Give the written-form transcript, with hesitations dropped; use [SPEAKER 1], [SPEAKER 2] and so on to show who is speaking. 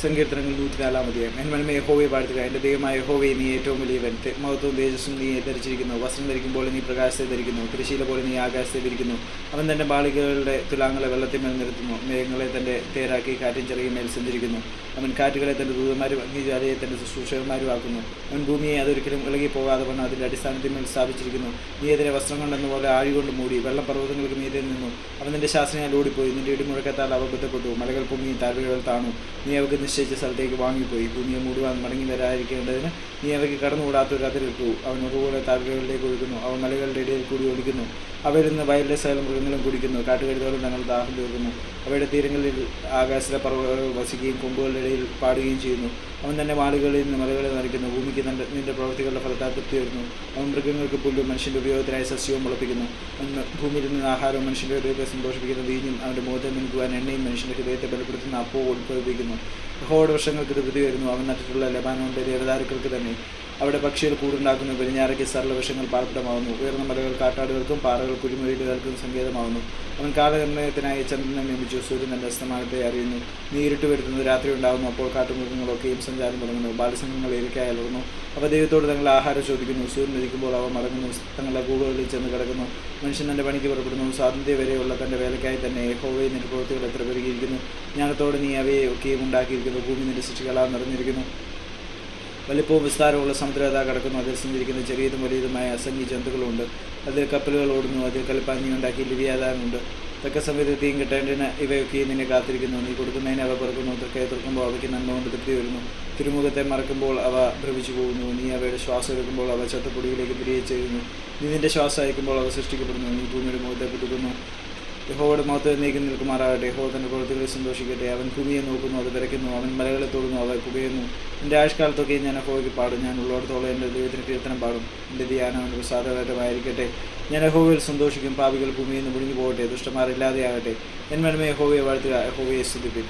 [SPEAKER 1] സങ്കീർത്തനങ്ങൾ 104 എൻ മനമേ യഹോവയെ വാഴ്ത്തുക. എൻ്റെ ദൈവമായ യഹോവയെ നീ ഏറ്റവും വലിയവൻ. മഹത്വവും തേജസ്സും നീ ധരിച്ചിരിക്കുന്നു. വസ്ത്രം ധരിക്കുമ്പോൾ നീ പ്രകാശത്തെ ധരിക്കുന്നു. തിരശ്ശീല പോലെ നീ ആകാശത്തെ ധരിക്കുന്നു. അവൻ തൻ്റെ ബാളികകളുടെ തുലാങ്ങളെ വെള്ളത്തിന്മേൽ നിർത്തുന്നു. മേഘങ്ങളെ തൻ്റെ തേരാക്കി കാറ്റും ചെറിയ മേൽ സഞ്ചരിക്കുന്നു. അവൻ കാറ്റുകളെ തൻ്റെ ദൂതന്മാരും അഗ്നിജ്വാലയെ തൻ്റെ ശുശ്രൂഷകന്മാരും ആക്കുന്നു. അവൻ ഭൂമിയെ അതൊരിക്കലും ഇളകിപ്പോകാതെ വണ്ണം അതിൻ്റെ അടിസ്ഥാനത്തിന്മേൽ സ്ഥാപിച്ചിരിക്കുന്നു. നീ അതിനെ വസ്ത്രം കൊണ്ടെന്ന പോലെ ആഴികൊണ്ട് മൂടി. വെള്ളം പർവ്വതങ്ങൾക്ക് മീതെ നിന്നു. അവൻ നിന്റെ ശാസനയാൽ ഓടിപ്പോയി. നിന്റെ ഇടിമുഴക്കത്താൽ അവ ബന്ധപ്പെട്ടു. മലകൾ പൊങ്ങി, താഴ്വരകൾ താണു. നീ അവർക്ക് നിശ്ചയിച്ച സ്ഥലത്തേക്ക് വാങ്ങിപ്പോയി. ഭൂമിയെ മൂടുവാൻ മടങ്ങി വരാതിരിക്കേണ്ടതിന് നീ അവയ്ക്ക് കടന്നുകൂടാത്തൊരു അതിരിട്ടു. അവൻ ഒരുപോലെ താഴ്വരകളിലേക്ക് ഒഴുകുന്നു. അവൻ മലകളുടെ ഇടയിൽ കൂടി ഒലിക്കുന്നു. അവയിൽ നിന്ന് വയലിലെ സകല മൃഗങ്ങളും കുടിക്കുന്നു. കാട്ടുകഴുതകളും തങ്ങൾ ദാഹം തീർക്കുന്നു. അവയുടെ തീരങ്ങളിൽ ആകാശത്തിലെ പർവ്വതങ്ങൾ വസിക്കുകയും കൊമ്പുകളുടെ ഇടയിൽ പാടുകയും ചെയ്യുന്നു. അവൻ തന്നെ മാളുകളിൽ നിന്ന് മലകളെ നരിക്കുന്നു. ഭൂമിക്ക് നിന്റെ പ്രവൃത്തികളുടെ ഫലത്താൽ തൃപ്തി വരുന്നു. അവൻ മൃഗങ്ങൾക്ക് പുല്ലും മനുഷ്യൻ്റെ ഉപയോഗത്തിനായി സസ്യവും മുളപ്പിക്കുന്നു. അവൻ ഭൂമിയിൽ നിന്ന് ആഹാരവും മനുഷ്യൻ്റെ ഹൃദയത്തെ സന്തോഷിപ്പിക്കുന്ന വീഞ്ഞും അവൻ്റെ മുഖത്തെ മിനുക്കുവാൻ എണ്ണയും മനുഷ്യൻ്റെ ഹൃദയത്തെ ബലപ്പെടുത്തുന്ന അപ്പവും ഉത്ഭവിപ്പിക്കുന്നു. യഹോവയുടെ വർഷങ്ങൾക്ക് തൃപ്തി വരുന്നു. അവൻ നട്ടിട്ടുള്ള ലെബാനോന്റെ ദേവദാരുക്കൾക്ക് തന്നെ. അവിടെ പക്ഷികൾ കൂടുണ്ടാക്കുന്നു. പെരിഞ്ഞാറയ്ക്ക് സരളവൃക്ഷങ്ങൾ പാർപ്പിടമാകുന്നു. ഉയർന്ന മലകൾ കാട്ടാടുകൾക്കും പാറകൾ കുഴിമൊഴികൾക്കും സങ്കേതമാകുന്നു. അവൻ കാലനിർണ്ണയത്തിനായി ചന്ദ്രനെ നിയമിച്ചു. സൂര്യൻ തൻ്റെ അസ്തമാനത്തെ അറിയുന്നു. നീ ഇരുട്ട് വരുത്തുന്നു. രാത്രി ഉണ്ടാകുന്നു. അപ്പോൾ കാട്ടുമൃഗങ്ങളൊക്കെയും സഞ്ചാരം തുടങ്ങുന്നു. ബാലസിംഹങ്ങൾ ഇരയ്ക്കായി അലറുന്നു. അവ ദൈവത്തോട് തങ്ങളുടെ ആഹാരം ചോദിക്കുന്നു. സൂര്യൻ ഉദിക്കുമ്പോൾ അവ മടങ്ങുന്നു. തങ്ങളുടെ കൂടുകളിൽ ചെന്ന് കിടക്കുന്നു. മനുഷ്യൻ തൻ്റെ പണിക്ക് പുറപ്പെടുന്നു. സ്വാതന്ത്ര്യം വരെയുള്ള തൻ്റെ വേലയ്ക്കായി തന്നെ. യഹോവയെ നിന്റെ പ്രവൃത്തികൾ എത്ര പെരുകിയിരിക്കുന്നു. ജ്ഞാനത്തോടെ നീ അവയെ ഒക്കെയും ഉണ്ടാക്കിയിരിക്കുന്നു. ഭൂമി നിന്റെ സൃഷ്ടികളാൽ നിറഞ്ഞിരിക്കുന്നു. വലിപ്പവും വിസ്താരമുള്ള സമുദ്രത കിടക്കുന്നു. അതിൽ സഞ്ചരിക്കുന്ന ചെറിയതും വലിയതുമായ അസംഖ്യ ജന്തുക്കളുണ്ട്. അതിൽ കപ്പലുകൾ ഓടുന്നു. അതിൽ കൽപ്പാഞ്ഞി ഉണ്ടാക്കി ലിവിയാതാനുണ്ട്. തക്ക സമയത്ത് തീയും കിട്ടേണ്ടതിന് ഇവയൊക്കെ നിന്നെ കാത്തിരിക്കുന്നു. നീ കൊടുക്കുന്നതിന് അവ പറക്കുന്നു. തൃക്കൈ തുറക്കുമ്പോൾ അവയ്ക്ക് നന്മ കൊണ്ട് തൃപ്തി വരുന്നു. തിരുമുഖത്തെ മറക്കുമ്പോൾ അവ ഭ്രമിച്ചു പോകുന്നു. നീ അവയുടെ ശ്വാസം എടുക്കുമ്പോൾ അവ ചത്തപ്പൊടിയിലേക്ക് തിരികെ ചെയ്യുന്നു. നീ നിന്റെ ശ്വാസം അയക്കുമ്പോൾ അവ സൃഷ്ടിക്കപ്പെടുന്നു. നീ ഭൂമിയുടെ മുഖത്തെ പുതുക്കുന്നു. യഹോവയുടെ മഹത്വം എന്നേക്കും നിൽക്കുമാറാകട്ടെ. യഹോവ തൻ്റെ പ്രവൃത്തികളിൽ സന്തോഷിക്കട്ടെ. അവൻ ഭൂമിയെ നോക്കുന്നു, അത് വിറയ്ക്കുന്നു. അവൻ മലകളെ തൊടുന്നു, അവ പുകയുന്നു. എൻ്റെ ആയുഷ്കാലത്തൊക്കെ ഞാൻ യഹോവയ്ക്ക് പാടും. ഞാൻ ഉള്ളിടത്തോളം എൻ്റെ ദൈവത്തിന് കീർത്തനം പാടും. എൻ്റെ ധ്യാനം അവൻ്റെ പ്രസാദകരമായിരിക്കട്ടെ. ഞാൻ യഹോവയിൽ സന്തോഷിക്കും. പാപികൾ ഭൂമിയിൽ നിന്ന് മുടിഞ്ഞു പോകട്ടെ. ദുഷ്ടന്മാർ ഇല്ലാതെയാകട്ടെ. എൻ മനമേ യഹോവയെ വാഴ്ത്തുക. യഹോവയെ സ്തുതിപ്പിൻ.